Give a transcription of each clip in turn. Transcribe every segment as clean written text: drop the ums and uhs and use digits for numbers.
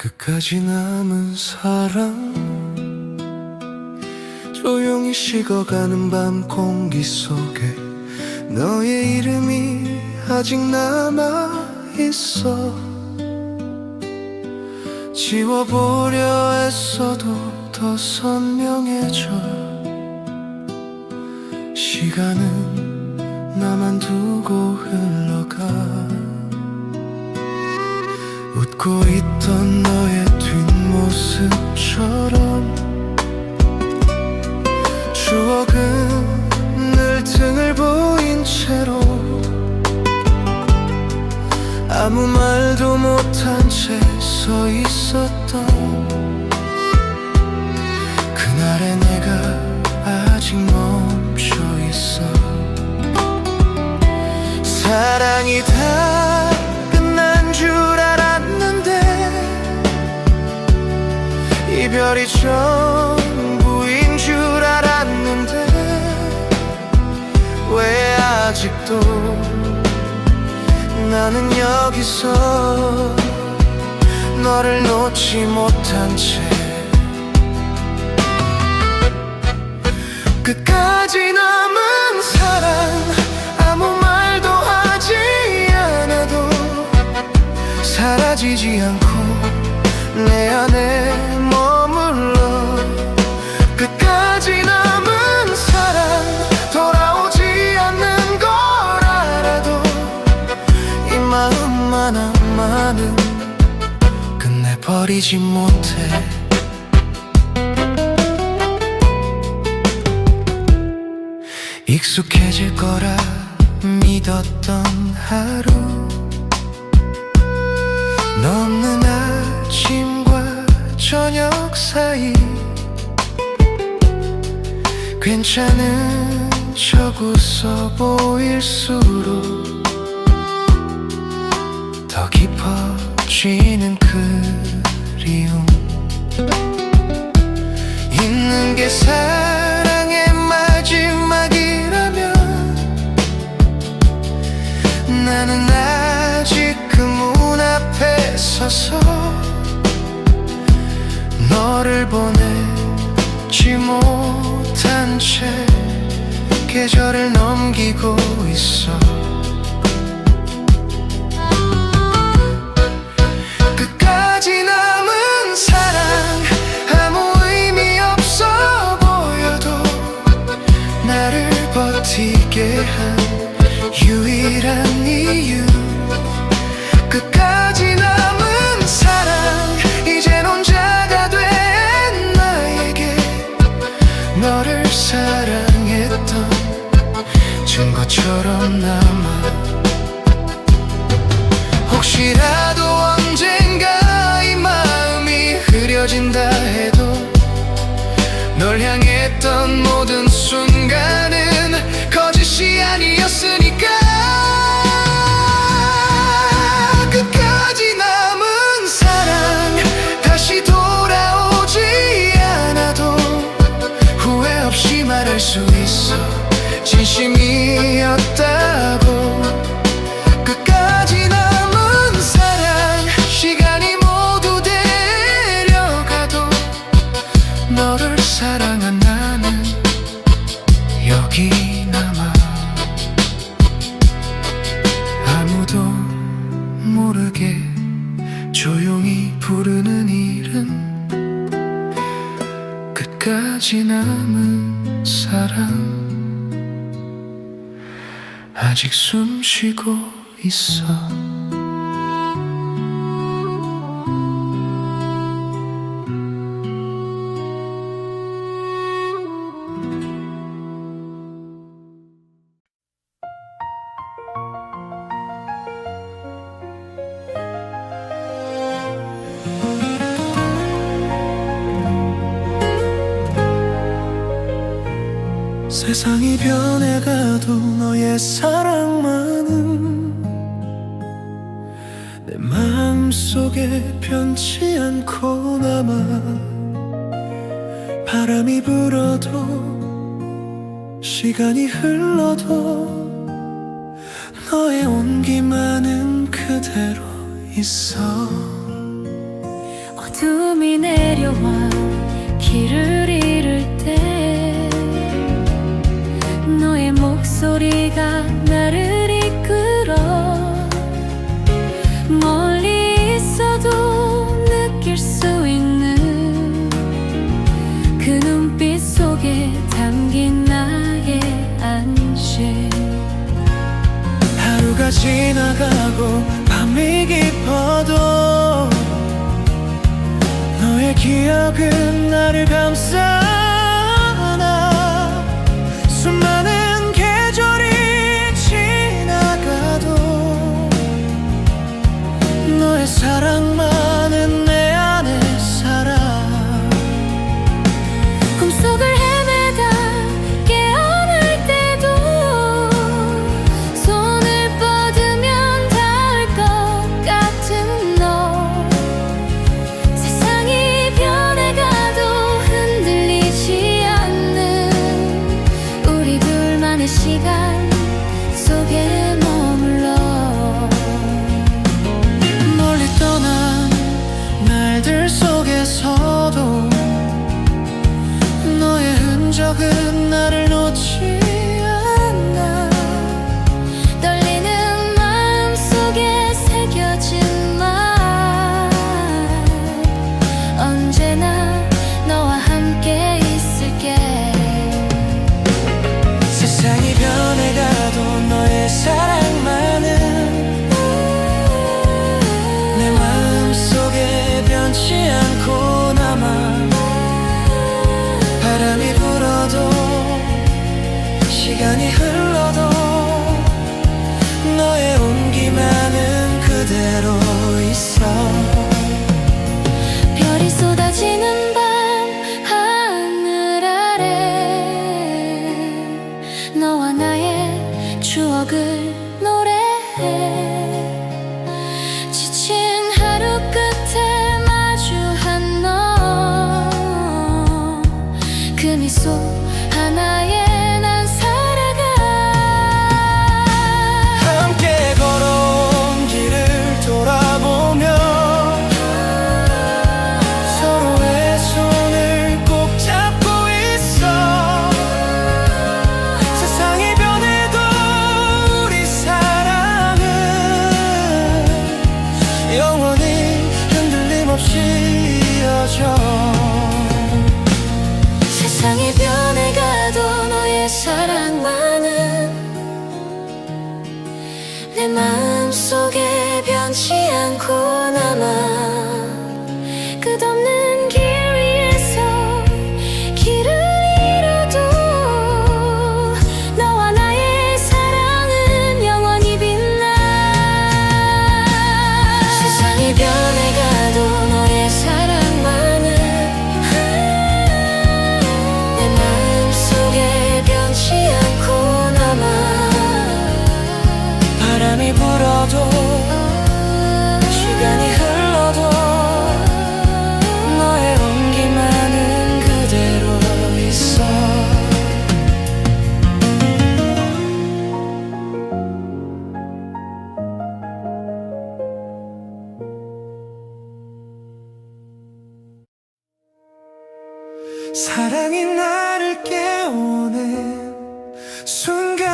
끝까지 남은 사랑, 조용히 식어가는 밤 공기 속에 너의 이름이 아직 남아있어. 지워보려 애써도 더 선명해져. 시간은 나만 두고 흘러가. 웃고 있던 너의 뒷모습처럼 추억은 늘 등을 보인 채로 아무 말도 못한 채 서 있었던 그날의 내가 아직 멈춰 있어. 사랑이 다 끝난 줄 알았는데 이별이 전부인 줄 알았는데 왜 아직도 나는 여기서 너를 놓지 못한 채 끝까지 남은 사랑, 아무 말도 하지 않아도 사라지지 않고 내 안에 머물러. 끝까지 남은 사랑, 돌아오지 않는 걸 알아도 이 마음만 아마는 끝내버리지 못해. 익숙해질 거라 믿었던 하루, 넘는 아침과 저녁 사이 괜찮은 척 웃어 보일수록 더 깊어지는 그리움. 있는 게 사랑의 마지막이라면 나는 아직 그 문 앞에 서서 너를 보내지 못한 채 계절을 넘기고 있어. 끝까지 남은 사랑, 아무 의미 없어 보여도 나를 버티게 한 유일한 이유. 끝까지 남은 사랑, 이젠 혼자가 된 나에게 너를 사랑했던 증거처럼 남아. 혹시라도 언젠가 이 마음이 흐려진다 해도 널 향했던 모든 순간은 거짓이 아니었으니까. 끝까지 남은 사랑, 다시 돌아오지 않아도 후회 없이 말할 수 있어. 진심이었다고. 끝까지 남은 사랑, 시간이 모두 데려가도 너를 사랑한 나는 여기 남아. 아무도 모르게 조용히 부르는 이름, 끝까지 남은 사랑. 아직 숨 쉬고 있어. 세상이 변해가도 너의 사랑만은 내 마음속에 변치 않고 남아. 바람이 불어도 시간이 흘러도 너의 온기만은 그대로 있어. 어둠이 내려와 길을 잃을 때 너의 목소리가 나를 이끌어 멀리 있어도 느낄 수 있는 그 눈빛 속에 담긴 나의 안심. 하루가 지나가고 밤이 깊어도 너의 기억은 나를 감싸 안아. 수많은 계절이 지나가도 너의 사랑만은 내 안에 살아. 꿈속을 헤매다 깨어날 때도 손을 뻗으면 닿을 것 같은 너. 세상이 변해가도 흔들리지 않는 우리 둘만의 시간 속에 머물러. 멀리 떠난 날들 속에서도 너의 흔적은 나를 놓지 않아. 떨리는 마음 속에 새겨진 말, 언제나 너와 함께 있을게. 세상이 변해가도 너의 사랑만은 내 마음속에 변치 않고 남아. 바람이 불어도 시간이 흘러도 너의 온기만은 그대로 있어. 별이 쏟아지는 밤 하늘 아래 너와 나의 추억을 노래해. 지친 하루 끝에 마주한 너, 그 미소 하나에 난 살아가. 함께 걸어온 길을 돌아보며 서로의 손을 꼭 잡고 있어. 세상이 변해도 우리 사랑은 영원히 흔들림 없이 이어져. 세상이 변해가도 너의 사랑만은 내 마음속에 변치 않고 남아. 끝없는 길 위에서 길을 잃어도 너와 나의 사랑은 영원히 빛나. 세상이 변해가도 너의 사랑만은 내 마음속에 변치 않고 남아. 바람이 불어도 시간이 흘러도 너의 온기만은 그대로 있어. 사랑이 나를 깨우는 순간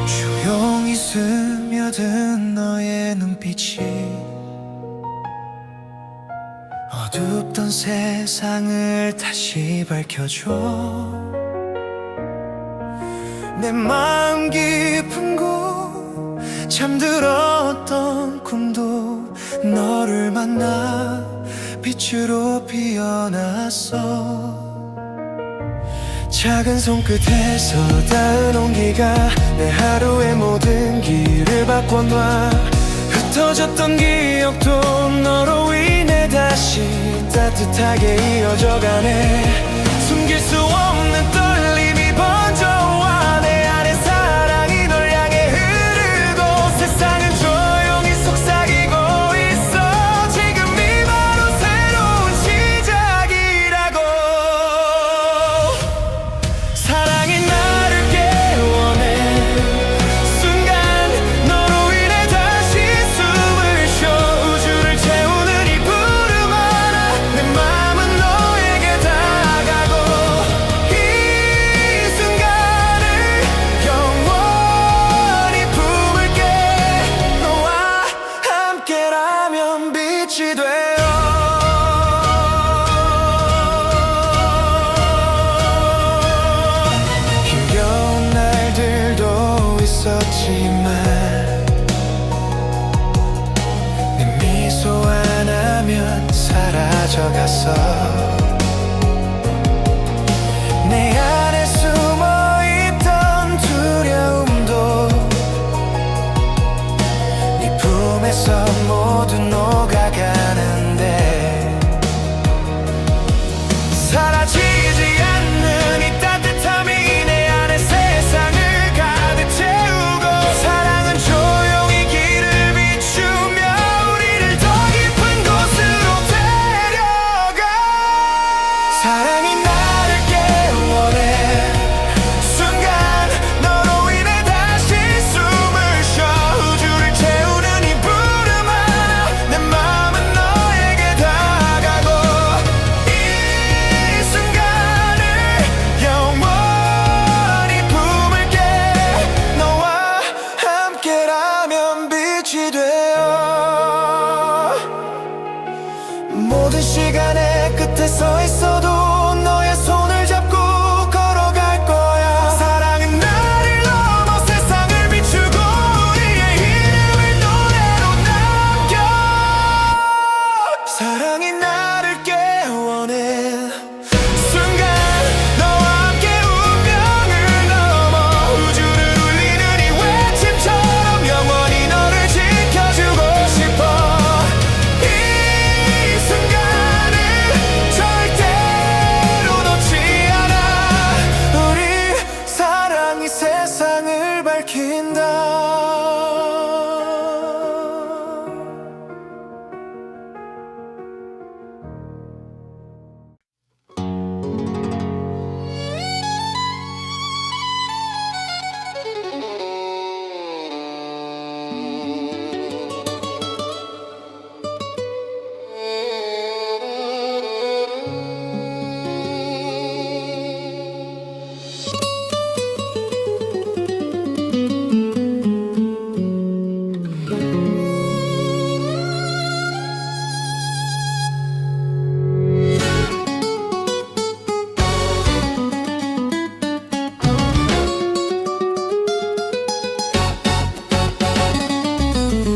조용히 스며든 너의 눈빛이 어둡던 세상을 다시 밝혀줘. 내 마음 깊은 곳 잠들었던 꿈도 너를 만나 빛으로 피어났어. 작은 손끝에서 닿은 온기가 내 하루의 모든 길을 바꿔놔. 흩어졌던 기억도 너로 인해 다시 따뜻하게 이어져가네. 숨길 수 없는 떨림이 번져와 내 안에 사랑이 널 향해 흐르고 세상은 조용히 속삭이고 있어. 지금이 바로 빛이 되어 힘겨운 날들도 있었지만 내 미소 하나면 사라져갔어. 내 안에 숨어있던 두려움도 네 품에서 모두 녹아가는데 사라지지 않는 이 따뜻함이 내 안에 세상을 가득 채우고 사랑은 조용히 길을 비추며 우리를 더 깊은 곳으로 데려가. 사랑이 나를 깨워내 순간 너로 인해 다시 숨을 쉬어 우주를 채우는 이 부름 하나 내 마음은 너에게 다가고 이 순간을 영원히 품을게. 너와 함께라면 빛이 되어 모든 시간의 끝에 서 있어도 너의 손을 잡고 걸어갈 거야. 사랑은 나를 넘어 세상을 비추고 우리의 이름을 노래로 남겨. 사랑이 나를 깨워낸 순간 너와 함께 운명을 넘어 우주를 울리는 이 외침처럼 영원히 너를 지켜주고 싶어. 이 순간을 절대로 놓지 않아. 우리 사랑이 세상을 밝힌다.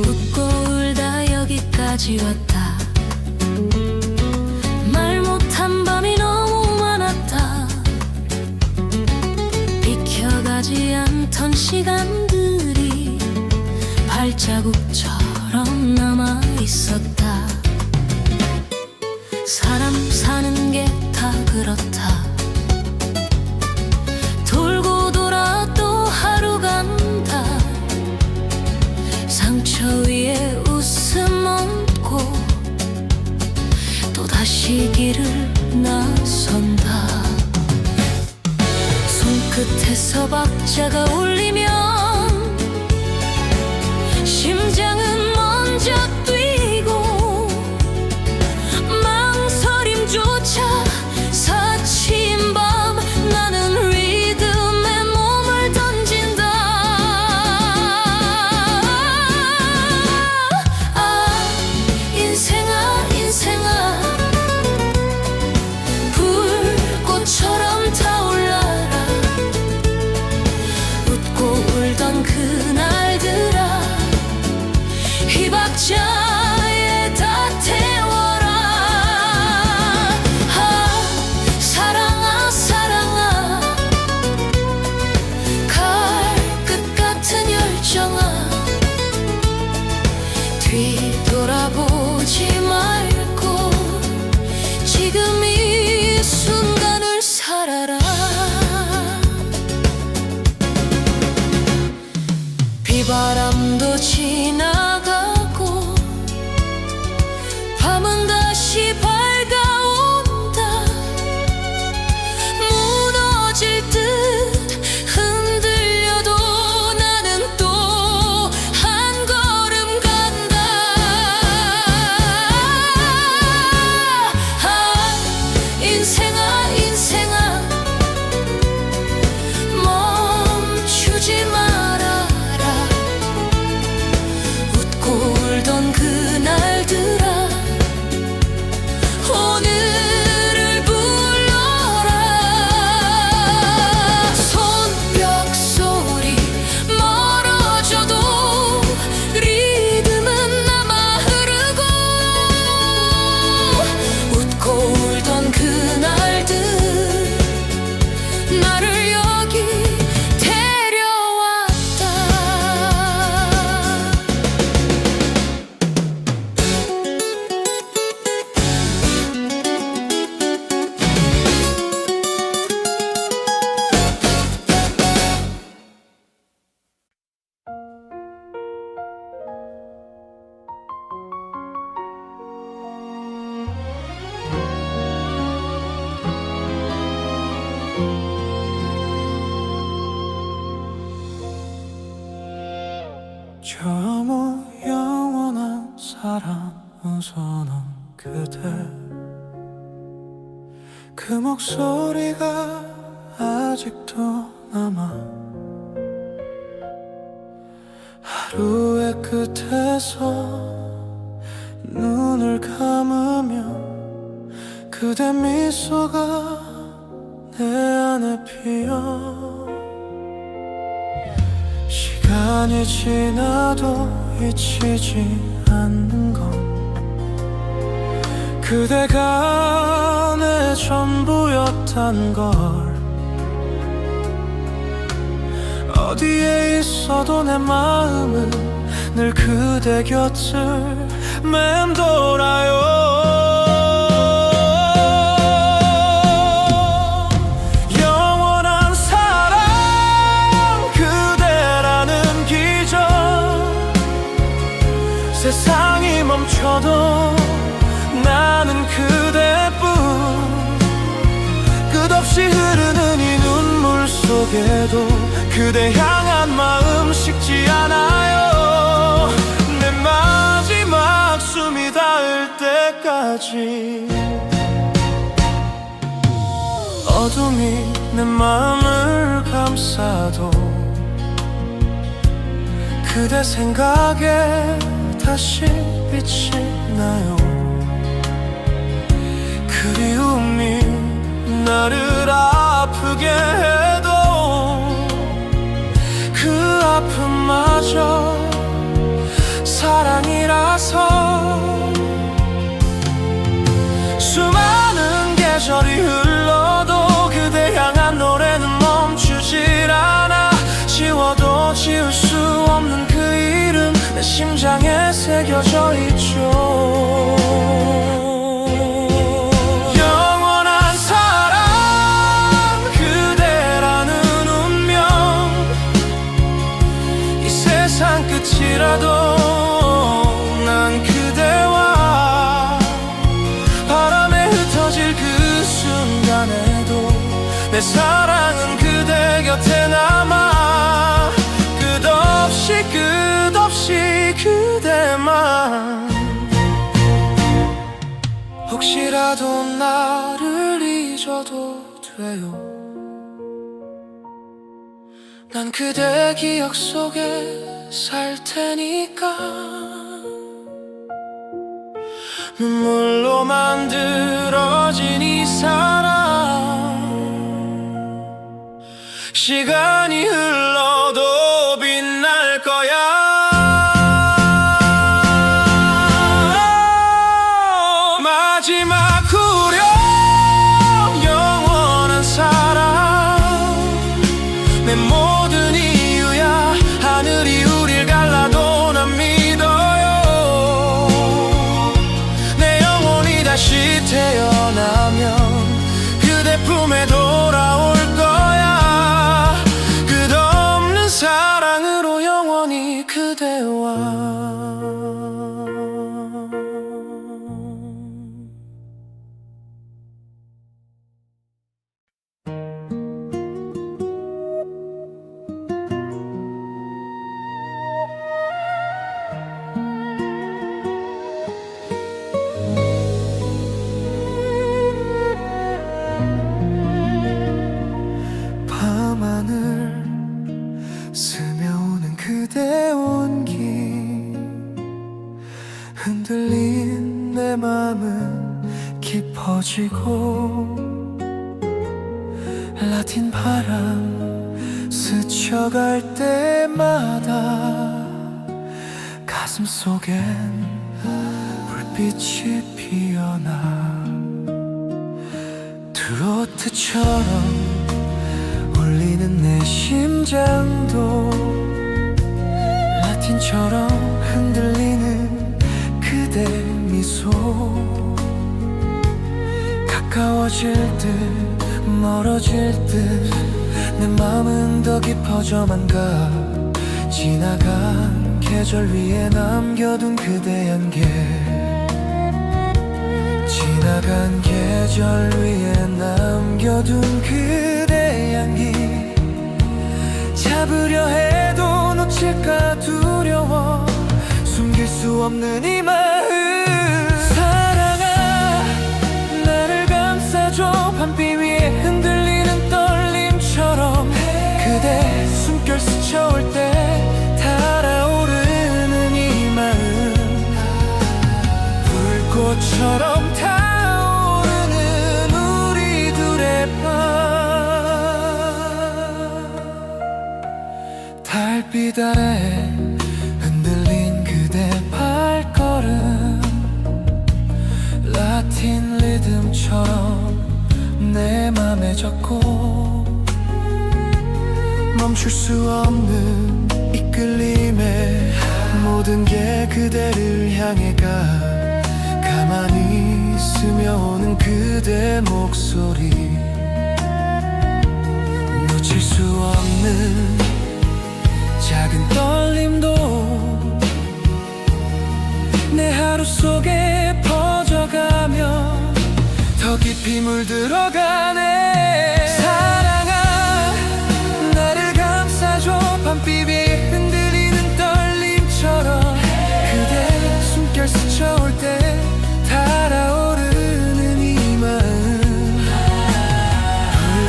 웃고 울다 여기까지 왔다. 말 못한 밤이 너무 많았다. 비켜가지 않던 시간들이 발자국처럼 남아 있었다. 사람 사는 게 다 그렇다. 돌고 돌아 또 하루 간다. 상처 위에 웃음 얹고 또다시 길을 나선다. 손끝에서 박자가 울리면 심장은 먼저 뛰고 망설임조차 사친 밤 나는 리듬에 몸을 던진다. 아 인생아 인생아 불꽃처럼 타올라라. 멈춰놓은 그대, 그 목소리가 아직도 남아. 하루의 끝에서 눈을 감으면 그대 미소가 내 안에 피어. 시간이 지나도 잊히지 않는 건 그대가 내 전부였단 걸. 어디에 있어도 내 마음은 늘 그대 곁을 맴돌아요. 영원한 사랑 그대라는 기적, 세상이 멈춰도 나는 그대뿐. 끝없이 흐르는 이 눈물 속에도 그대 향한 마음 식지 않아요. 내 마지막 숨이 닿을 때까지. 어둠이 내 마음을 감싸도 그대 생각에 다시 빛이 나요. 그리움이 나를 아프게 해도 그 아픔마저 사랑이라서. 수많은 계절이 흘러도 그대 향한 노래는 멈추질 않아. 지워도 지울 수 없는 그 이름 내 심장에 새겨져 있죠. 영원한 사랑 그대라는 운명, 이 세상 끝이라도 난 그대와 바람에 흩어질 그 순간에도 내 사랑은 그대 곁에 남아. 끝없이 그대만. 혹시라도 나를 잊어도 돼요. 난 그대 기억 속에 살 테니까. 눈물로 만들어진 이 사랑, 시간이 흘러도 빛날 거야. 마지막 후렴 영원한 사랑, 내 모든 이유야. 하늘이 우릴 갈라도 난 믿어요. 내 영혼이 다시 태어나면 그대 품에 돌아올 거야. 끝없는 사랑으로 영원히 그대와. 밤하늘 스며오는 그대 온기, 흔들린 내 맘은 깊어지고. 라틴 바람 스쳐갈 때마다 가슴 속엔 불빛이 피어나. 트로트처럼 울리는 내 심장도 라틴처럼 흔들리는 그대 미소. 가까워질 듯 멀어질 듯 내 맘은 더 깊어져만 가. 지나간 계절 위에 남겨둔 그대 향기, 지나간 계절 위에 남겨둔 그대 향기. 잡으려 해도 놓칠까 두려워. 숨길 수 없는 이 마음. 불꽃처럼 타오르는 우리 둘의 밤. 달빛 아래 흔들린 그대 발걸음, 라틴 리듬처럼 내 맘에 젖고, 멈출 수 없는 이끌림에 모든 게 그대를 향해 가. 가만히 스며오는 그대 목소리, 놓칠 수 없는 작은 떨림도 내 하루 속에 퍼져가며 더 깊이 물들어가네. 사랑아, 나를 감싸줘. 밤비 위에 흔들리는 떨림처럼 그대 숨결 스쳐올 때 달아오르는 이 마음,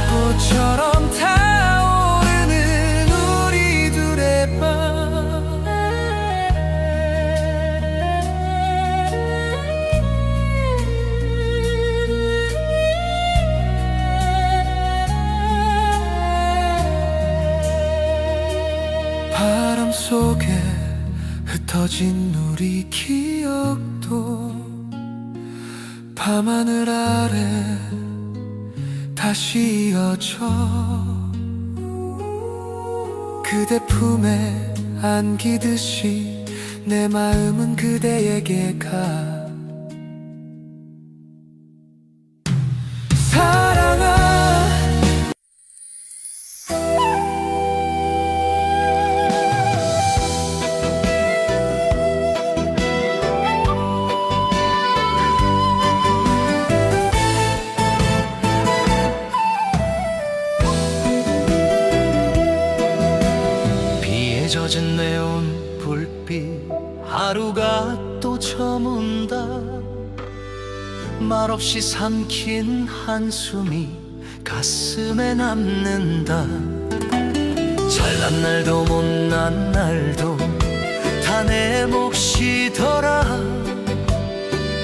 불꽃처럼 타오르는 우리 둘의 밤. 바람 속에 흩어진 우리 기억도 밤하늘 아래 다시 이어져. 그대 품에 안기듯이 내 마음은 그대에게 가. 사랑아, 젖은 네온 불빛, 하루가 또 저문다. 말없이 삼킨 한숨이 가슴에 남는다. 잘난 날도 못난 날도 다 내 몫이더라.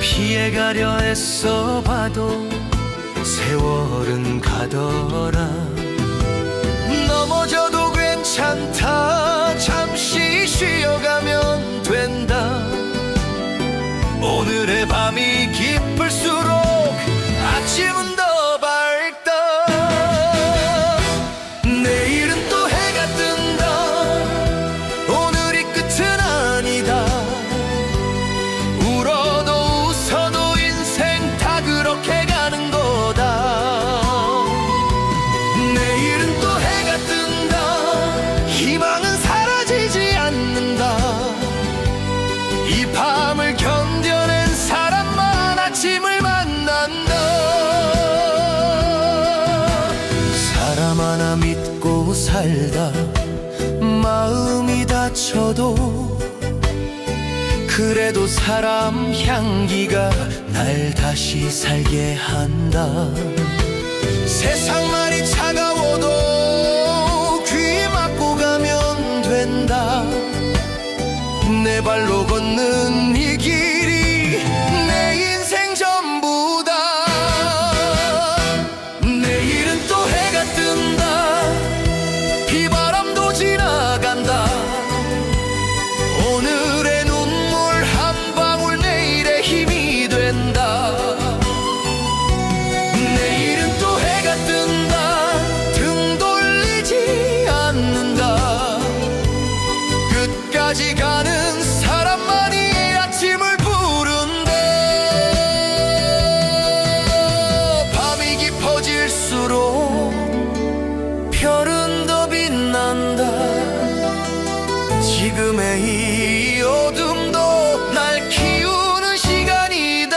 피해가려 애써 봐도 세월은 가더라. 넘어져도 괜찮다. 잠시 쉬어가면 된다. 오늘의 밤이 깊을수록 아침은 더 밝다. 내일은 또 해가 뜬다. 오늘이 끝은 아니다. 울어도 웃어도 인생 다 그렇게 가는 거다. 내일은 또 해가 뜬다. 희망은 사라지지 않는다. 이 밤을 견뎌낸 사람만 아침을 만난다. 사람 하나 믿고 살다 마음이 다쳐도 그래도 사람 향기가 날 다시 살게 한다. 세상 많이 차가워도 귀 막고 가면 된다. 내 발로 걷는 이 길이 내 인생 전부다. 내일은 또 해가 뜬다. 비바람도 지나간다. 오늘의 눈물 한 방울 내일의 힘이 된다. 내일은 또 해가 뜬다. 등 돌리지 않는다. 끝까지 가는 사람만이 아침을 부른다. 밤이 깊어질수록 별은 더 빛난다. 지금의 이 어둠도 날 키우는 시간이다.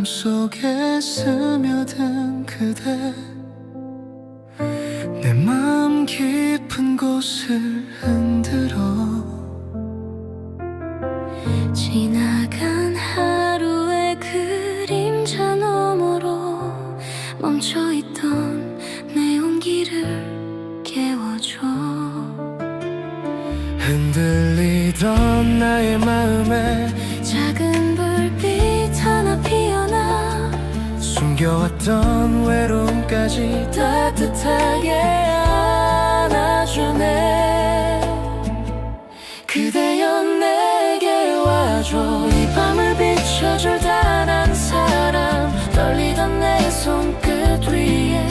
마음속에 스며든 그대, 내 마음 깊은 곳을 흔들어. 지나간 하루의 그림자 너머로 멈춰있던 내 온기를 깨워줘. 흔들리던 나의 마음에 작은 불빛 하나 피어나 숨겨왔던 외로움까지 따뜻하게 안아주네. 그대여 내게 와줘. 이 밤을 비춰줄 단한 사람, 떨리던 내 손끝 위에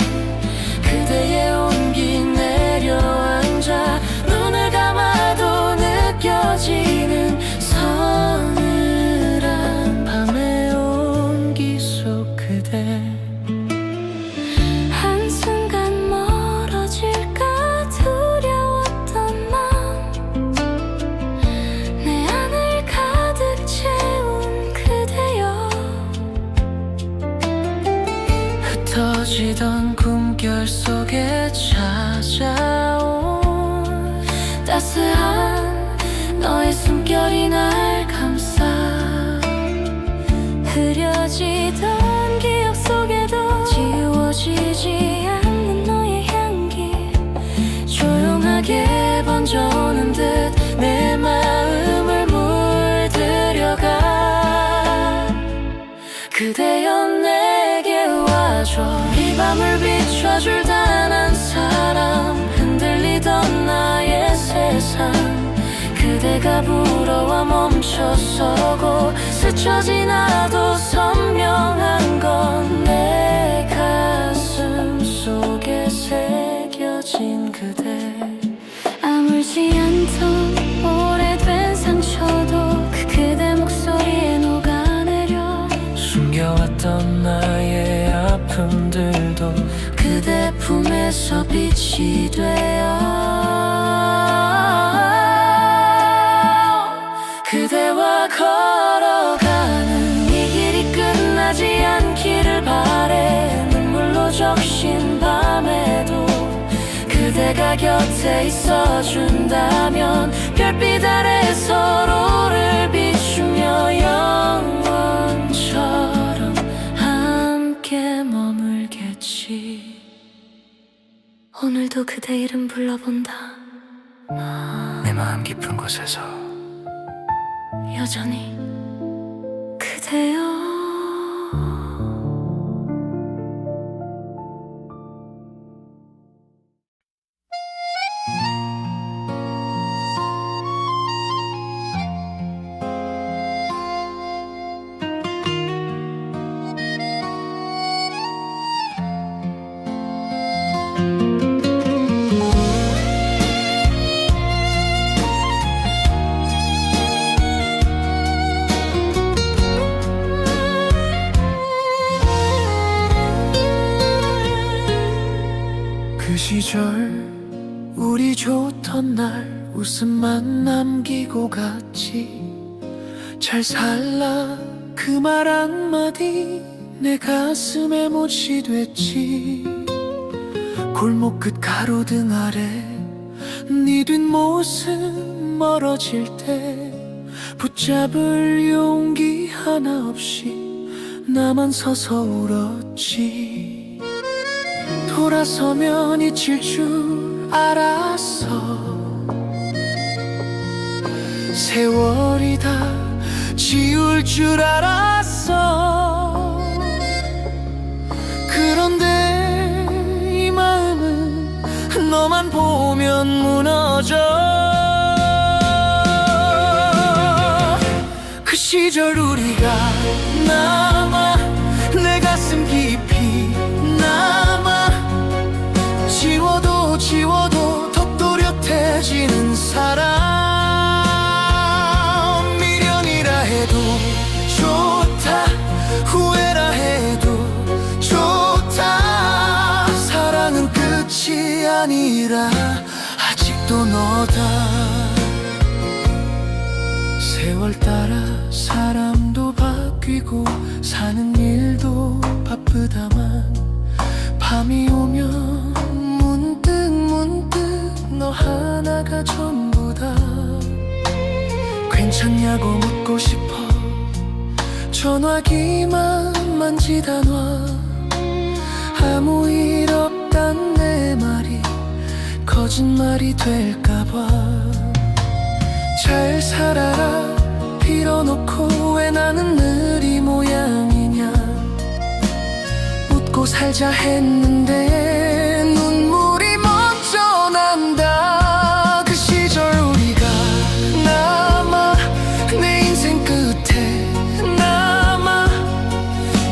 그대의 온기 내려앉아. 눈을 감아도 느껴지는 서늘한 밤의 온기 속 그대. 한순간 멀어질까 두려웠던 마음, 내 안을 가득 채운 그대여. 흩어지던 꿈결 속에 찾아온 따스한 너의 숨결이 날 감싸. 흐려지던 기억 속에도 지워지지 않는 너의 향기, 조용하게 번져오는 듯 내 마음을 물들여가. 그대여 내게 와줘. 이 밤을 비춰줄 단한 사람, 흔들리던 나의 세상 그대가 불어와 멈춰서고 스쳐 지나도 선명한 건 내 가슴 속에 새겨진 그대. 아물지 않던 오래된 상처도 그대 목소리에 녹아내려. 숨겨왔던 나의 아픔들도 그대 품에서 빛이 되어. 그대와 걸어가는 이 길이 끝나지 않기를 바래. 눈물로 적신 밤에도 그대가 곁에 있어준다면 별빛 아래 서로를 비추며 영원처럼 함께 머물겠지. 오늘도 그대 이름 불러본다. 내 마음 깊은 곳에서 여전히 그대여. 그 시절 우리 좋던 날 웃음만 남기고 갔지. 잘 살라 그 말 한마디 내 가슴에 못이 됐지. 골목 끝 가로등 아래 네 뒷모습 멀어질 때 붙잡을 용기 하나 없이 나만 서서 울었지. 돌아서면 잊힐 줄 알았어. 세월이 다 지울 줄 알았어. 그런데 이 마음은 너만 보면 무너져. 그 시절 우리가 남아 내 가슴 깊이 남아. 지워도 더 또렷해지는 사람. 미련이라 해도 좋다, 후회라 해도 좋다. 사랑은 끝이 아니라 아직도 너다. 세월 따라 사람도 바뀌고 바뀌고 사는 일도 바쁘다만 밤이 오면 문득 너 하나가 전부다. 괜찮냐고 묻고 싶어 전화기만 만지다 놔. 아무 일 없단 내 말이 거짓말이 될까봐. 잘 살아라 빌어놓고 왜 나는 늘 이 모양이냐. 웃고 살자 했는데 눈물이 먼저 난다. 그 시절 우리가 남아 내 인생 끝에 남아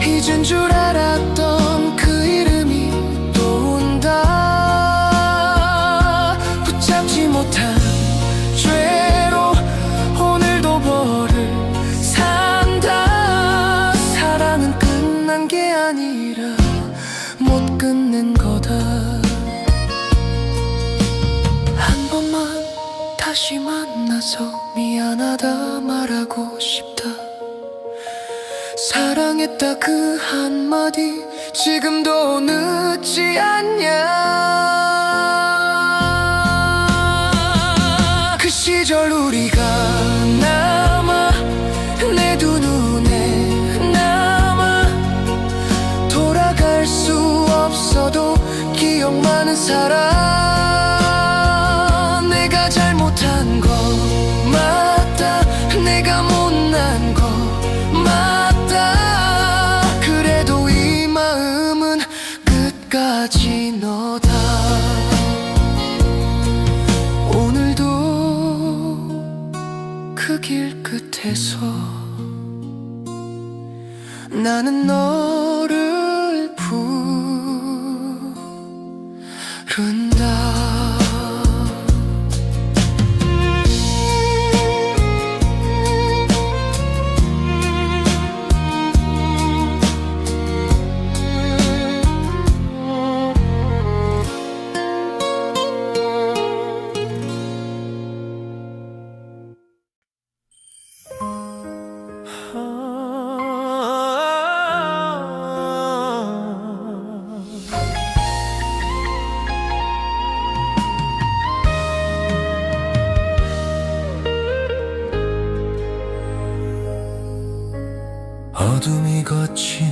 잊은 줄 알았던 그 이름이 또 온다. 붙잡지 못한 죄로 오늘도 벌을 산다. 사랑은 끝난 게 아니라 못 끝낸 거다. 한 번만 다시 만나서 미안하다 말하고 싶다. 사랑했다 그 한마디 지금도 늦지 않냐. 그 시절 우리가 남아 내 두 눈에 남아 돌아갈 수 없어도 기억 많은 사람. 내가 잘못한 거 맞다. 내가 못난 거 맞다. 그래도 이 마음은 끝까지 너다. 오늘도 그 길 끝에서 나는 너를 부른다. 어둠이 거친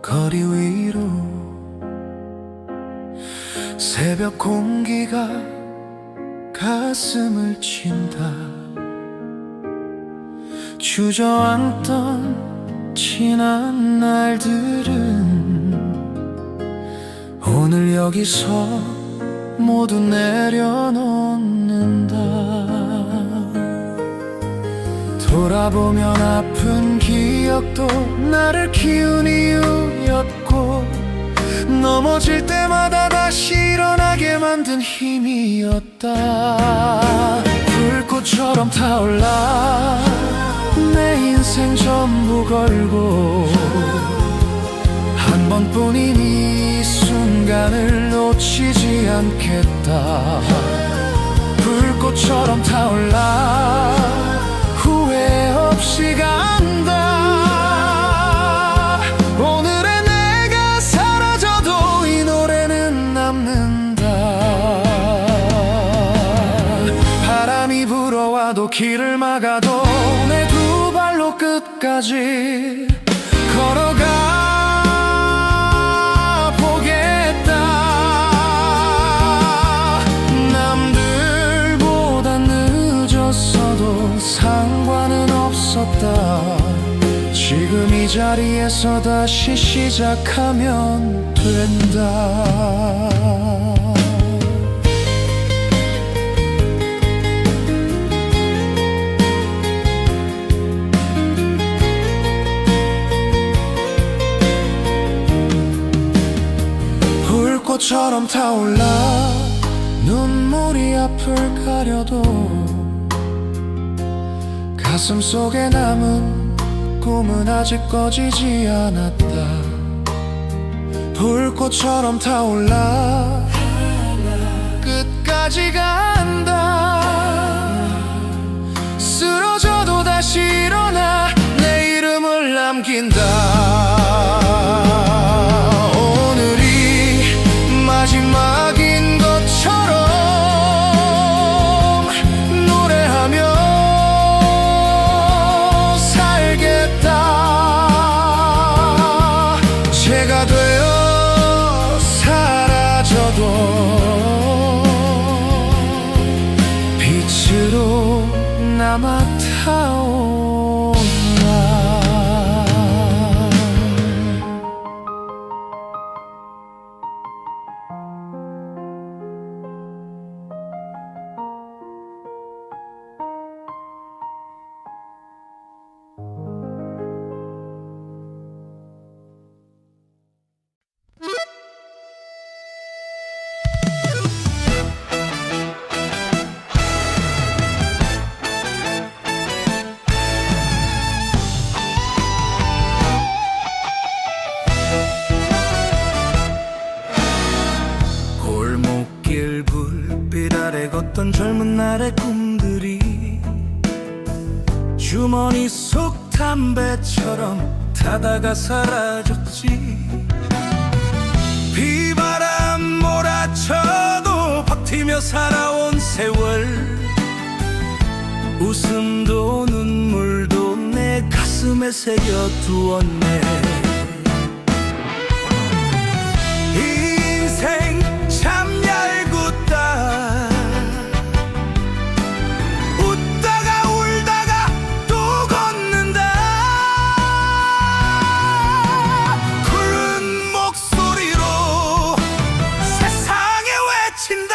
거리 위로 새벽 공기가 가슴을 친다. 주저앉던 지난 날들은 오늘 여기서 모두 내려놓는다. 돌아보면 아픈 기억도 나를 키운 이유였고 넘어질 때마다 다시 일어나게 만든 힘이었다. 불꽃처럼 타올라 내 인생 전부 걸고 한 번뿐인 이 순간을 놓치지 않겠다. 불꽃처럼 타올라 후회 없이 간다. 오늘의 내가 사라져도 이 노래는 남는다. 바람이 불어와도 길을 막아도 내 두 발로 끝까지 걸어가 보겠다. 남들보다 늦었어도 상관은 없었다. 지금 이 자리에서 다시 시작하면 된다. 불꽃처럼 타올라 눈물이 앞을 가려도 가슴 속에 남은 꿈은 아직 꺼지지 않았다. 불꽃처럼 타올라 끝까지 간다. 쓰러져도 다시 일어나 내 이름을 꿨던 젊은 날의 꿈들이 주머니 속 담배처럼 타다가 사라졌지. 비바람 몰아쳐도 버티며 살아온 세월, 웃음도 눈물도 내 가슴에 새겨두었네. 인생 참 얄궂다. 웃다가 울다가 또 걷는다. 굵은 목소리로 세상에 외친다.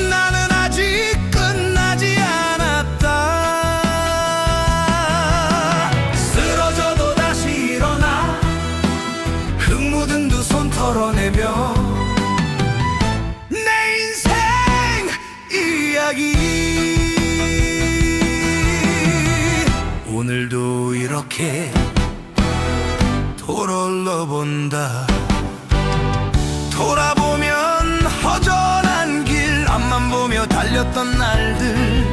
나는 아직 끝나지 않았다. 쓰러져도 다시 일어나 흙 묻은 두 손 털어내며 내 인생 이야기. 오늘도 이렇게 돌아올라 본다. 돌아보면 허전한 길 앞만 보며 달렸던 날들,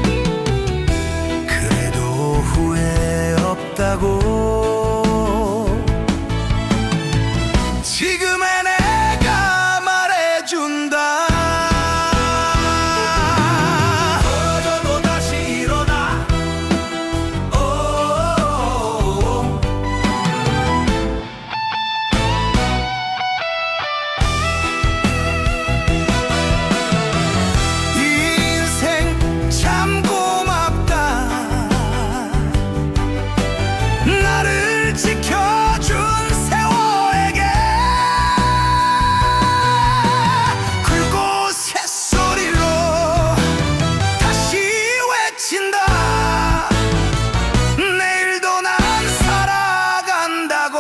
그래도 후회 없다고. 지금의 내가 말해준다. 떨어져도 다시 일어나. 오. 인생 참 고맙다. 나를 지켜준 세월에게 굵고 새소리로 다시 외친다. 내일도 난 살아간다고.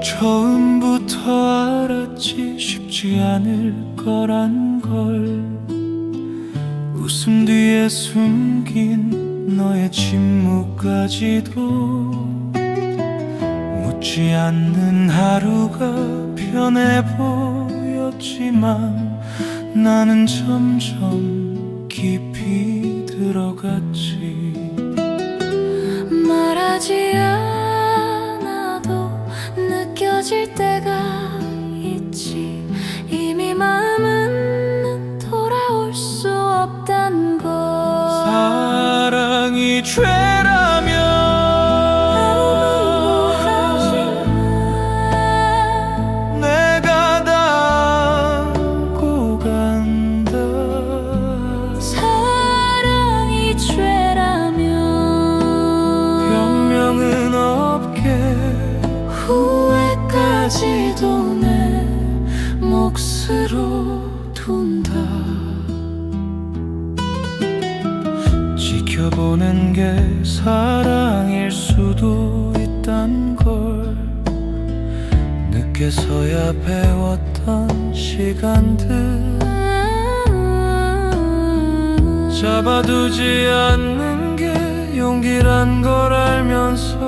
처음부터 알았지 쉽지 않을 거란 걸. 웃음 뒤에 숨긴 너의 침묵까지도 묻지 않는 하루가 편해 보였지만 나는 점점 깊이 들어갔지. 말하지 않아도 느껴질 때가 있지. 이미 마음은 돌아올 수 없단 걸. 사랑이 죄라면 내가 닫고 간다. 사랑이 죄라면 변명은 없게 후회까지도 내 몫으로 둔다. 지켜보는 게 사랑일 수도 있단 걸. 늦게서야 배웠던 시간들, 잡아두지 않는 게 용기란 걸 알면서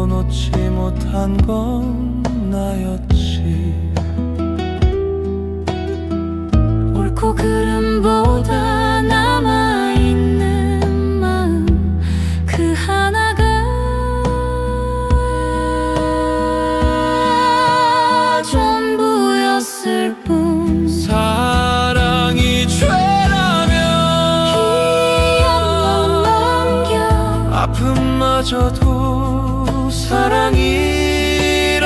놓지 못한 건 나였지. 옳고 그름보다 남아있는 마음 그 하나가 전부였을 뿐. 사랑이 죄라면 기억만 남겨 아픔마저도 사랑이란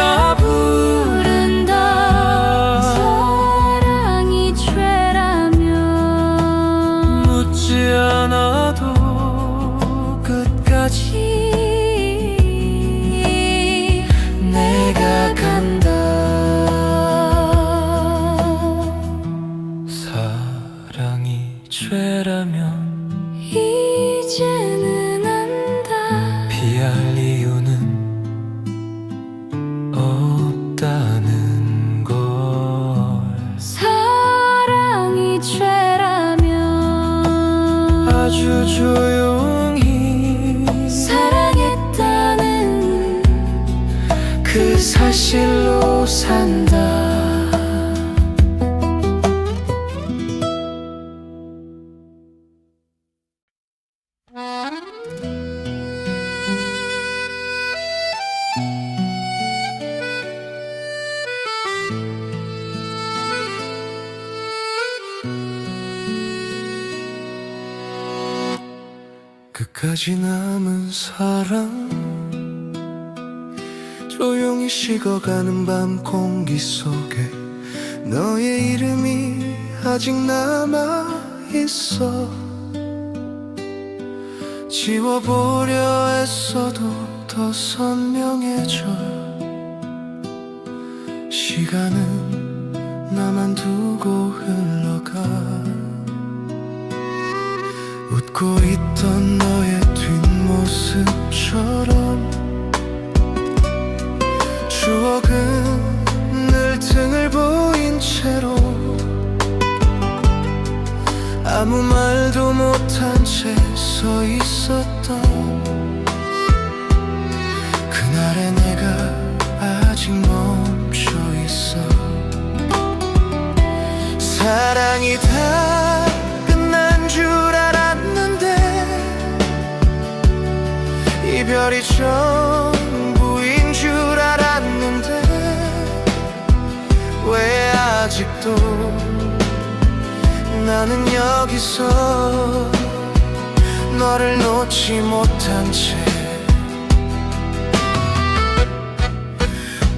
끝까지 남은 사랑, 조용히 식어가는 밤 공기 속에 너의 이름이 아직 남아있어. 지워보려 애써도 더 선명해져. 시간은 나만 두고 흘러가. 웃고 있던 너의 뒷모습처럼 추억은 늘 등을 보인 채로 아무 말도 못한 채 서 있었던 그날의 내가 아직 멈춰 있어. 사랑이 다 끝난 줄 알았는데 이별이 전부인 줄 알았는데 왜 아직도 나는 여기서 너를 놓지 못한 채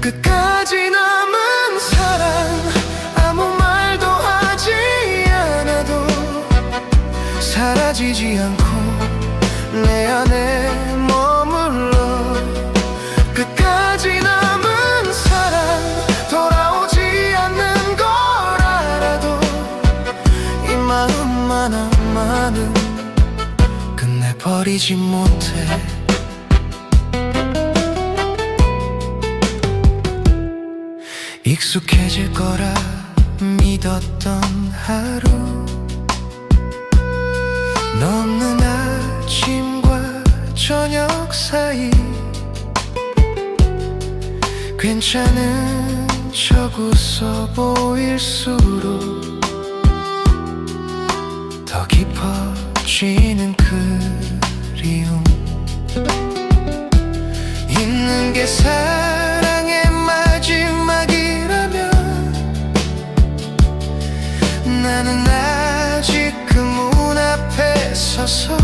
끝까지 남은 사랑, 아무 말도 하지 않아도 사라지지 않고 내 안에 머물러. 끝까지 남은 사랑, 돌아오지 않는 걸 알아도 이 마음만 아마는 끝내버리지 못해. 익숙해질 거라 믿었던 하루, 넘는 아침과 저녁 사이 괜찮은 척 웃어 보일수록 더 깊어지는 그리움. 있는 게 사랑의 마지막이라면 나는 아직 그 문 앞에 서서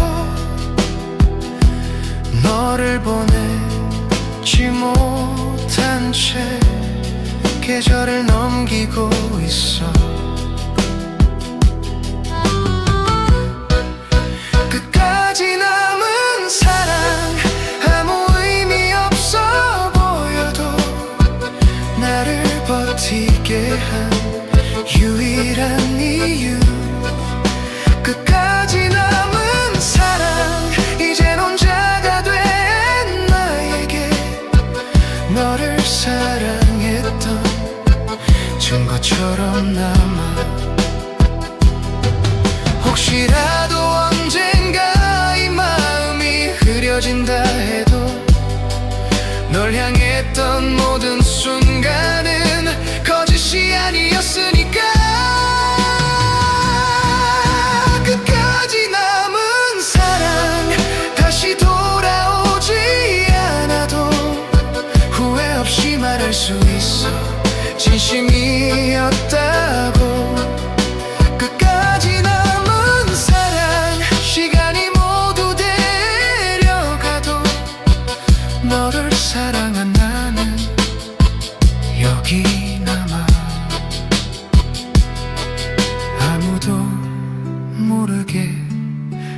너를 보내지 못한 채 계절을 넘기고 있어. 끝까지 남은 사랑, 아무 의미 없어 보여도 나를 버티게 한 유일한 이유. 끝까지 남은 사랑, 이젠 혼자가 된 나에게 너를 사랑했던 증거처럼 남아. 혹시라도 언젠가 이 마음이 흐려진다 해도 널 향했던 모든 순간은 거짓이 아니었으니까. 끝까지 남은 사랑, 다시 돌아오지 않아도 후회 없이 말할 수 있어. 진심이었다고. 끝까지 남은 사랑, 시간이 모두 데려가도 너를 사랑한 나는 여기 남아. 아무도 모르게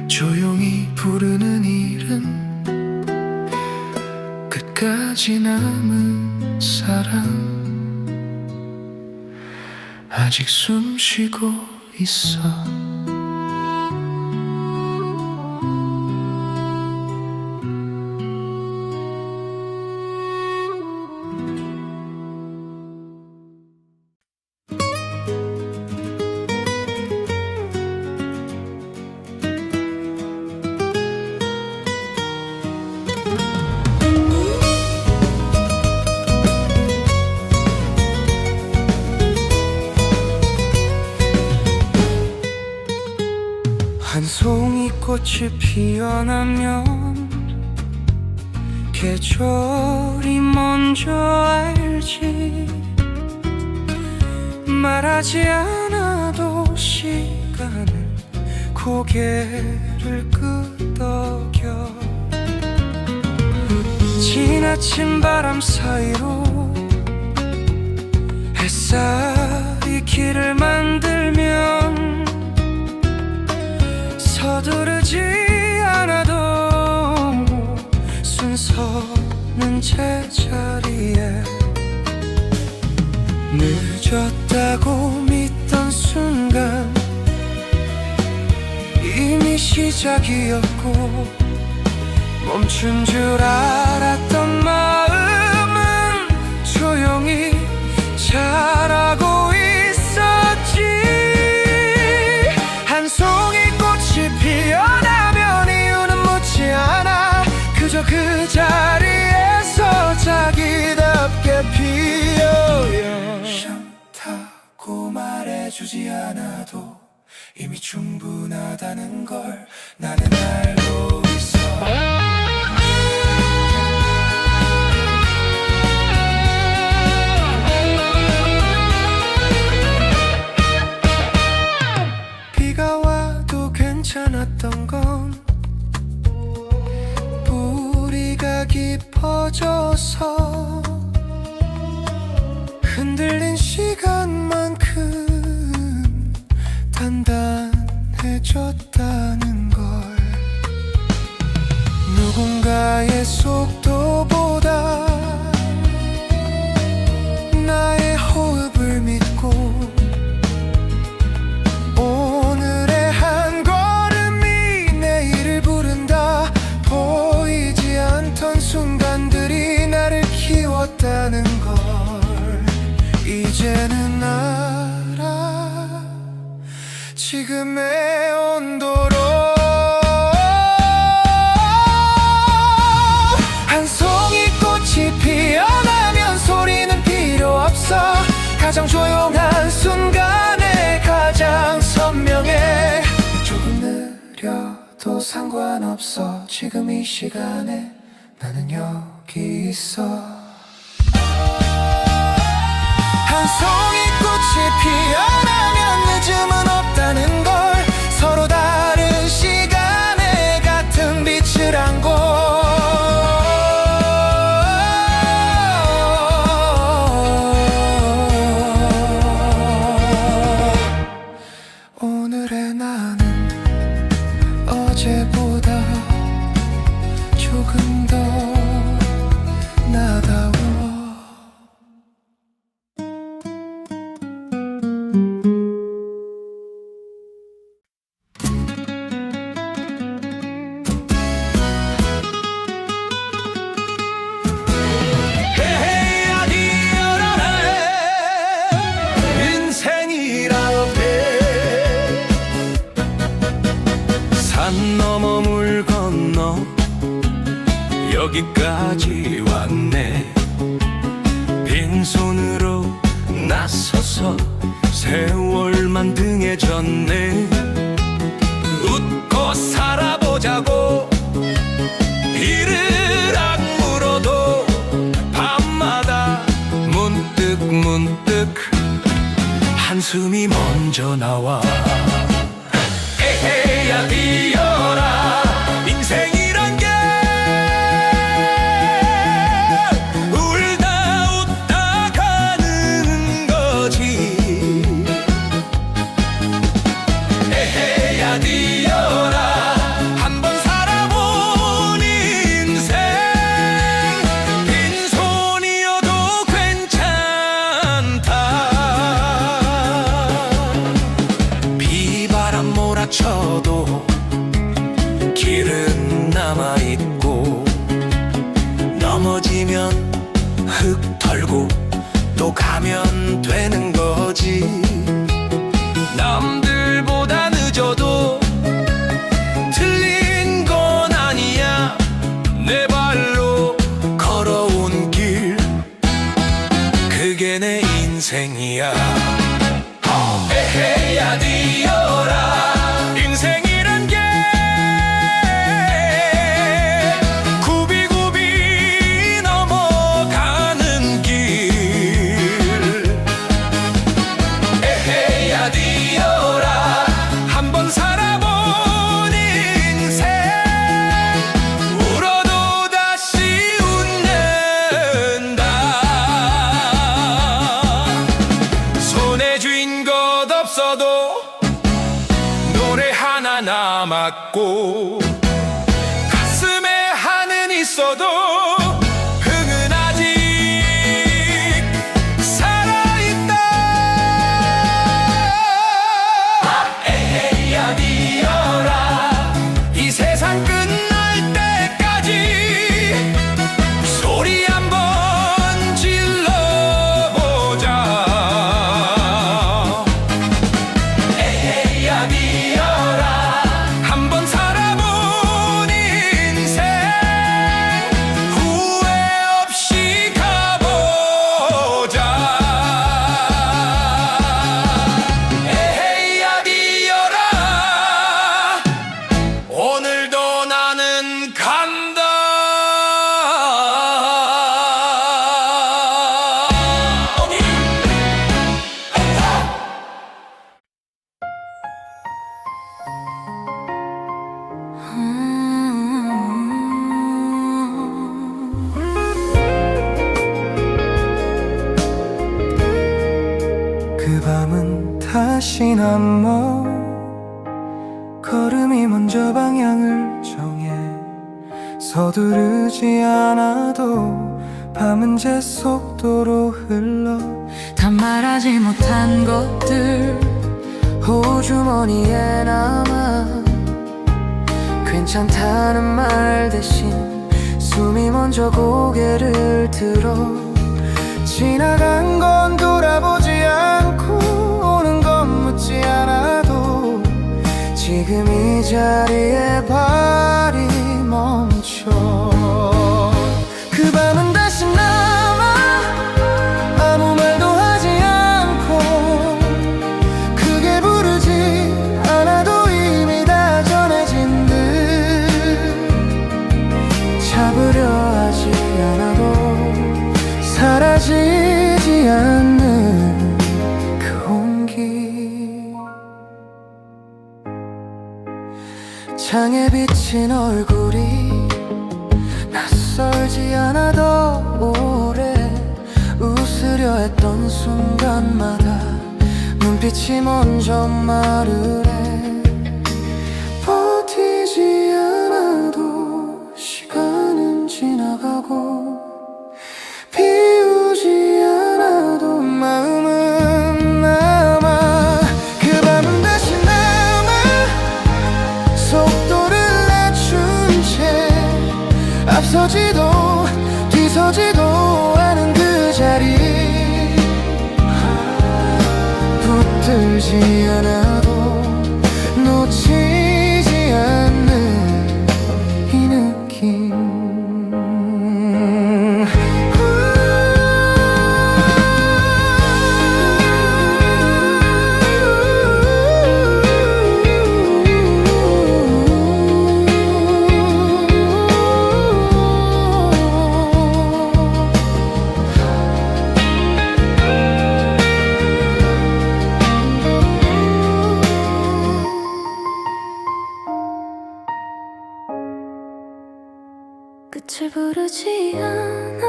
조용히 부르는 이름, 끝까지 남은 사랑. 아직 숨 쉬고 있어. 한 송이 꽃이 피어나면 계절이 먼저 알지. 말하지 않아도 시간은 고개를 끄 끄덕여 지나친 바람 사이로 햇살이 길을 만들면 서두르지 않아도 순서는 제자리에 늦었다고 믿던 순간 이미 시작이었고 멈춘 줄 알았던 마음은 조용히 자라고 있었지. 한 송이 꽃이 피어나면 이유는 묻지 않아. 그저 그 자리에서 자기답게 피어요. 싫다고 말해주지 않아도 이미 충분하다는 걸 나는 알고 있어. 비가 와도 괜찮았던 건 뿌리가 깊어져서 흔들린 시간만큼 단단해졌다는 걸. 누군가의 속도보다 나의 호흡을 믿고 오늘의 한 걸음이 내일을 부른다. 보이지 않던 순간들이 나를 키웠다는 걸 이제는 알아. 지금의 온도로 한 송이 꽃이 피어나면 소리는 필요 없어. 가장 조용한 순간에 가장 선명해. 조금 느려도 상관없어. 지금 이 시간에 나는 여기 있어. 한 송이 꽃이 피어나면 늦음은 없다는 걸. 서로 다른 시간에 같은 빛을 안고 오늘의 나는 어제보다 조금 더 나다워. 산 넘어 물 건너 여기까지 왔네. 빈손으로 나서서 세월만 등에 졌네. 웃고 살아보자고 이를 악물어도 밤마다 문득 한숨이 먼저 나와. 에헤야 뛰어라. 인생이란 게 울다 웃다 가는 거지. 에헤야 뛰어라. 한번 살아본 인생 빈손이어도 괜찮다. 비바람 몰아쳐도 길은 남아있고 넘어지면 흙 털고 또 가면 되는 거지. 남들보다 늦어도 틀린 건 아니야. 내 발로 걸어온 길 그게 내 인생이야. 에헤야 뛰어라. 인생이란 게 굽이굽이 넘어가는 길. 에헤야 뛰어라. 한번 살아본 인생 없어도 노래 하나 남았고 가슴에 한은 있어도 흥은 아직 살아있다. 에헤이 아니여라 이 세상 끝날 때까지 소리 한번 질러보자. 에헤이 아니여라 한번 살아본 인생 후회 없이 가보자. 에헤이 아니여라 오늘도 나는 간다. 그 밤은 다시 남어 걸음이 먼저 방향을 정해 서두르지 않아도 밤은 제 속도로 흘러 다 말하지 못한 것들 호주머니에 남아 괜찮다는 말 대신 숨이 먼저 고개를 들어 지나간 건 돌아보지 않고 오는 건 묻지 않아도 지금 이 자리에 발이 멈춰 그 밤은 다시 남아 아무 말도 하지 않고 크게 부르지 않아도 이미 다 전해진 듯 잡으려 하지 않아도 사라지지 않는 그 온기 창에 비친 얼굴이 낯설지 않아도 오래 웃으려 했던 순간마다 눈빛이 먼저 말을 해 버티지 않아도 시간은 지나가고 비우지 않아도 마음은 남아 그 밤은 다시 남아 속도를 낮춘 채 앞서지도 뒤서지도 않은 그 자리 붙들지 않아도 놓치지 않는 이 느낌 끝을 부르지 않아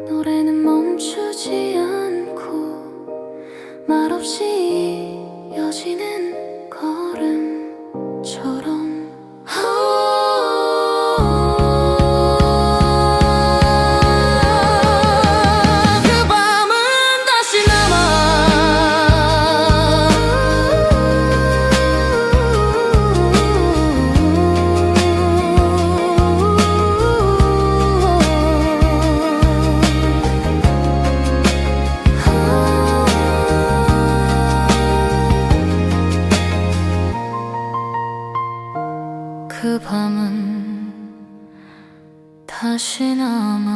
노래는 멈추지 않고 말없이 이어지는 걸음처럼 그 밤은 다시 그 밤은 다시 남아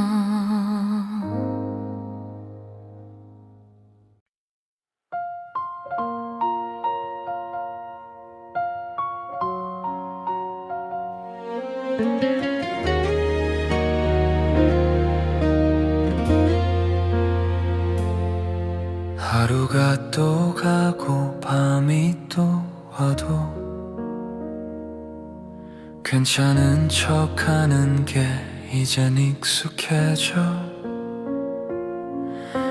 하루가 또 가고 밤이 또 와도 괜찮은 척하는 게 이젠 익숙해져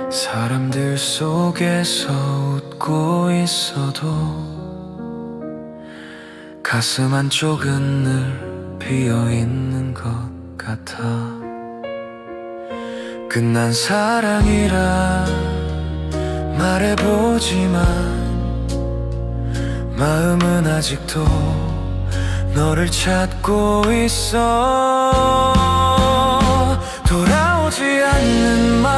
사람들 속에서 웃고 있어도 가슴 한쪽은 늘 비어있는 것 같아. 끝난 사랑이라 말해보지만 마음은 아직도 너를 찾고 있어. 돌아오지 않는 말,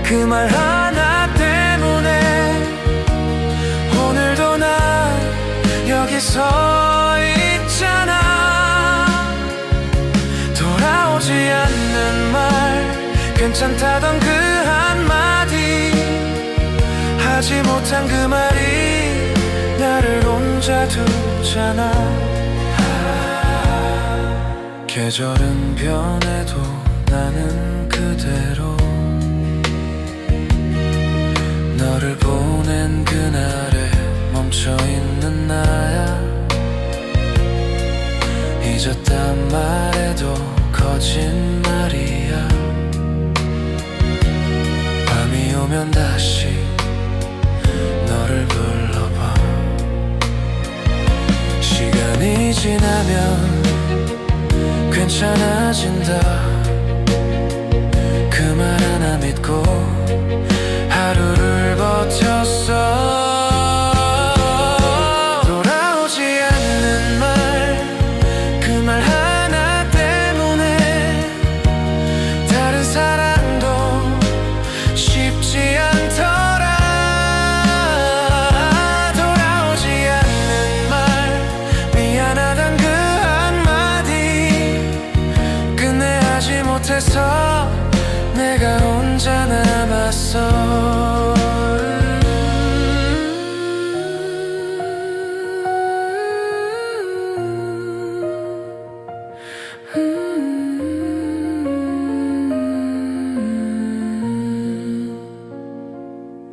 그 말 하나 때문에 오늘도 난 여기 서 있잖아. 돌아오지 않는 말, 괜찮다던 그 한마디, 하지 못한 그 말이 나를 혼자 두잖아. 계절은 변해도 나는 그대로 너를 보낸 그날에 멈춰있는 나야. 잊었단 말해도 거짓말이야. 밤이 오면 다시 너를 불러봐. 시간이 지나면 괜찮아진다. 그 말 하나 믿고 하루를 버텼어. 돌아오지 않는 말, 그 말 하나 때문에 다른 사랑도 쉽지 않더라. 돌아오지 않는 말, 미안하단 그 한마디 끝내 하지 못해서 내가 혼자 남았어.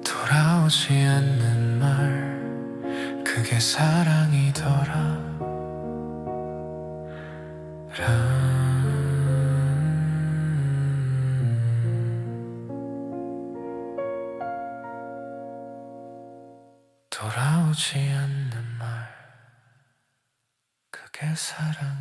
돌아오지 않는 말, 그게 사랑이더라. 돌아오지 않는 말, 그게 사랑이더라.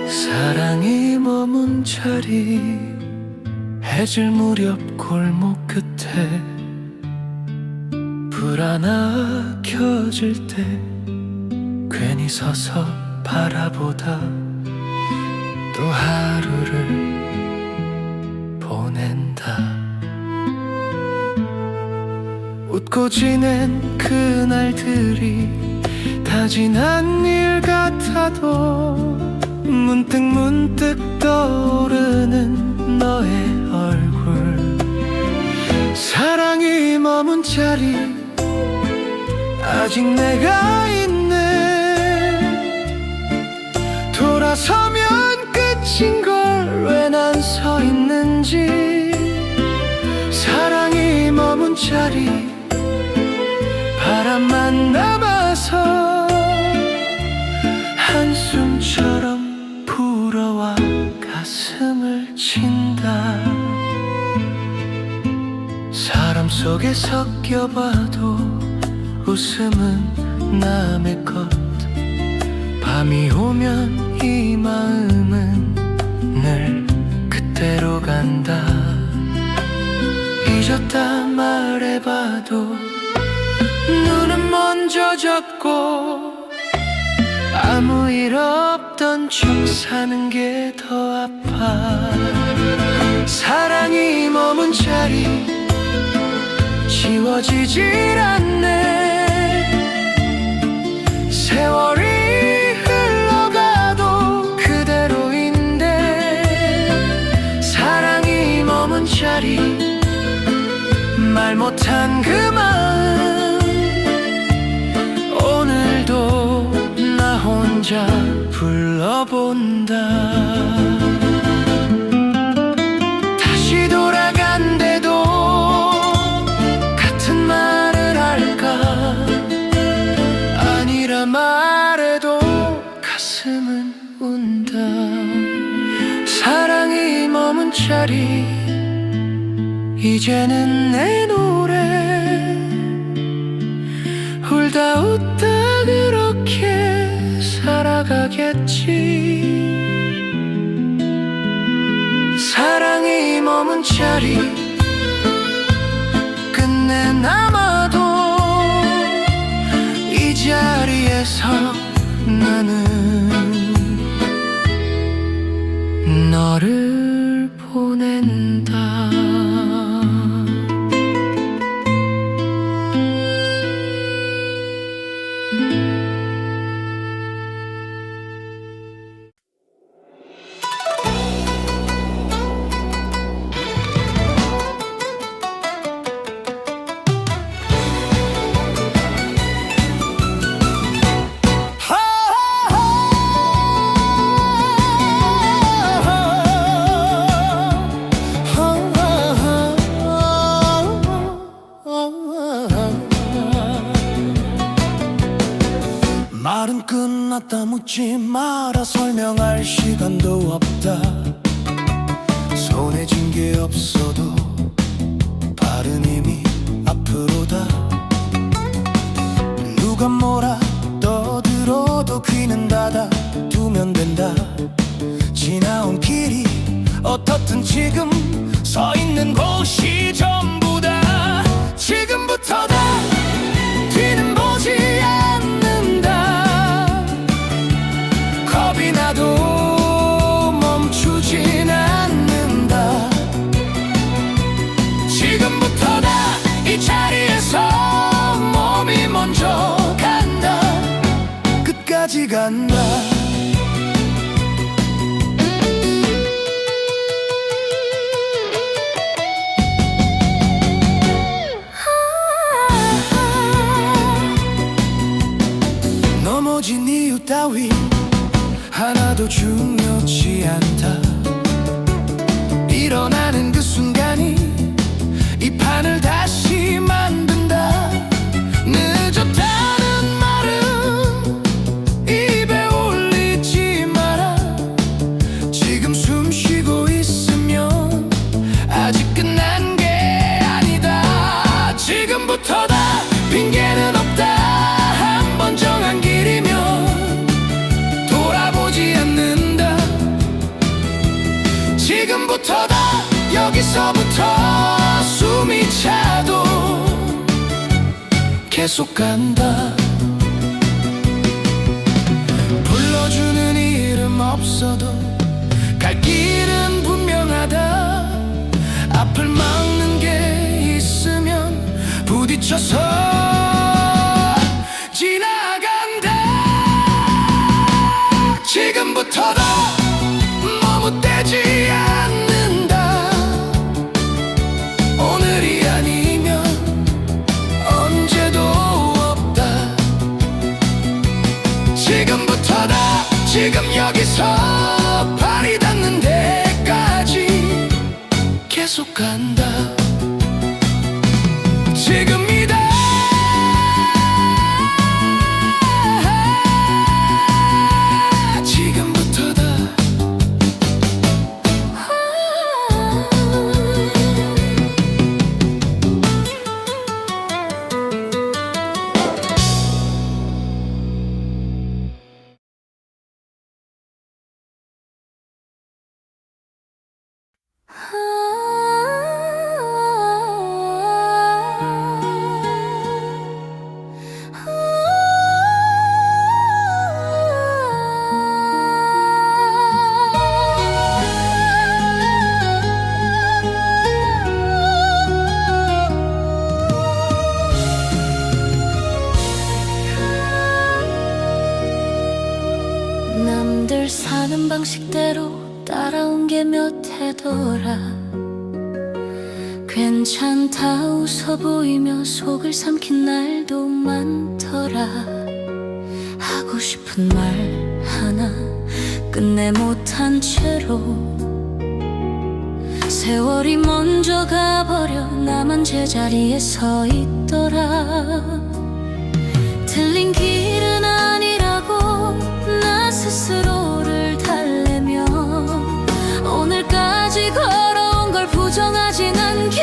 사랑이 머문 자리, 해질 무렵 골목 끝에 불 하나 켜질 때 괜히 서서 바라보다 또 하루를 보낸다. 웃고 지낸 그날들이 다 지난 일 같아도 문득 떠오르는 너의 얼굴. 사랑이 머문 자리 아직 내가 있네. 돌아서면 끝인 걸 왜 난 서 있는지. 사랑이 머문 자리 바람만 남아서 한숨처럼 불어와 가슴을 친다. 사람 속에 섞여봐도 웃음은 남의 것. 밤이 오면 이 마음은 늘 그때로 간다. 잊었다 말해봐도 눈은 먼저 졌고 아무 일 없던 척 사는 게 더 아파. 사랑이 머문 자리 지워지질 않네. 세월이 흘러가도 그대로인데. 사랑이 머문 자리 말 못한 그 마음 오늘도 나 혼자 불러본다. 이제는 내 노래 울다 웃다 그렇게 살아가겠지. 사랑이 머문 자리 끝내 남아도 이 자리에서 나는 너를 보낸다. 말은 끝났다 묻지 마라. 설명할 시간도 없다. 손에 쥔 게 없어도 발은 이미 앞으로다. 누가 뭐라 떠들어도 귀는 닫아 두면 된다. 지나온 길이 어떻든 지금 서 있는 곳이 전부다. 지금부터다. 뒤는 보지 않는다. 겁이 나도 멈추진 않는다. 지금부터다. 이 자리에서 몸이 먼저 간다. 끝까지 간다. 넘어진 이유 따위 하나도 중요치 않다. 일어나는 그 순간이 이 판을 다시 만든다. 늦었다는 말은 입에 올리지 마라. 지금 숨 쉬고 있으면 아직 끝난 게 아니다. 지금부터다. 핑계는 없다. 한번 정한 길이면 돌아보지 않는다. 지금부터다. 여기서부터 숨이 차도 계속 간다. 불러주는 이름 없어도 갈 길은 분명하다. 앞을 막는 게 있으면 부딪혀서 지나간다. 지금부터다. 머뭇대지 않는다. 오늘이 아니면 언제도 없다. 지금부터다. 지금 여기서 발이 닿는 데까지 계속 간다. 지금이다. 지금부터다. 남들 사는 방식대로 따라온 게 몇 해더라. 괜찮다 웃어 보이며 속을 삼킨 날도 많더라. 하고 싶은 말 하나 끝내 못한 채로 세월이 먼저 가버려 나만 제자리에 서 있더라. 틀린 길은 아니라고 나 스스로를 달래며 오늘까지 걸어온 걸 부정하진 않게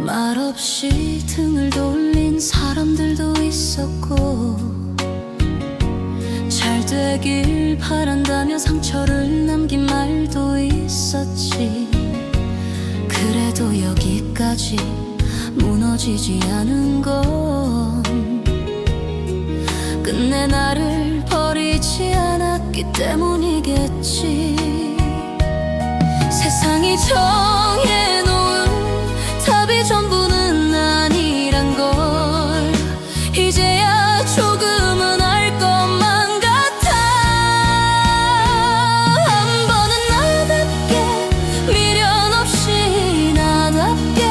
말없이 등을 돌린 사람들도 있었고 잘 되길 바란다며 상처를 남긴 말도 있었지. 그래도 여기까지 무너지지 않은 건 끝내 나를 버리지 않았기 때문이겠지. 세상이 정해놓은 답이 전부는 아니란 걸 이제야 조금은 알 것만 같아. 한 번은 나답게 미련 없이 나답게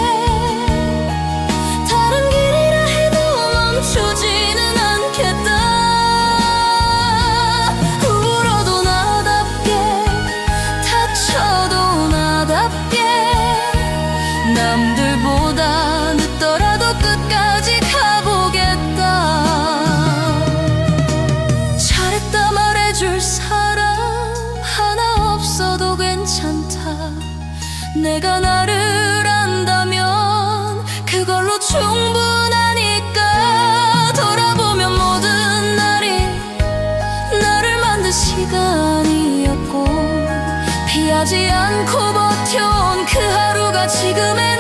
다른 길이라 해도 멈추지는 않겠다. 울어도 나답게 다쳐도 나답게 남들보다 늦더라도 끝까지 가보겠다. 잘했다 말해줄 사람 하나 없어도 괜찮다. 내가 나를 안다면 그걸로 충분하니까. 돌아보면 모든 날이 나를 만든 시간이었고 피하지 않고 버텨온 그 하루가 지금의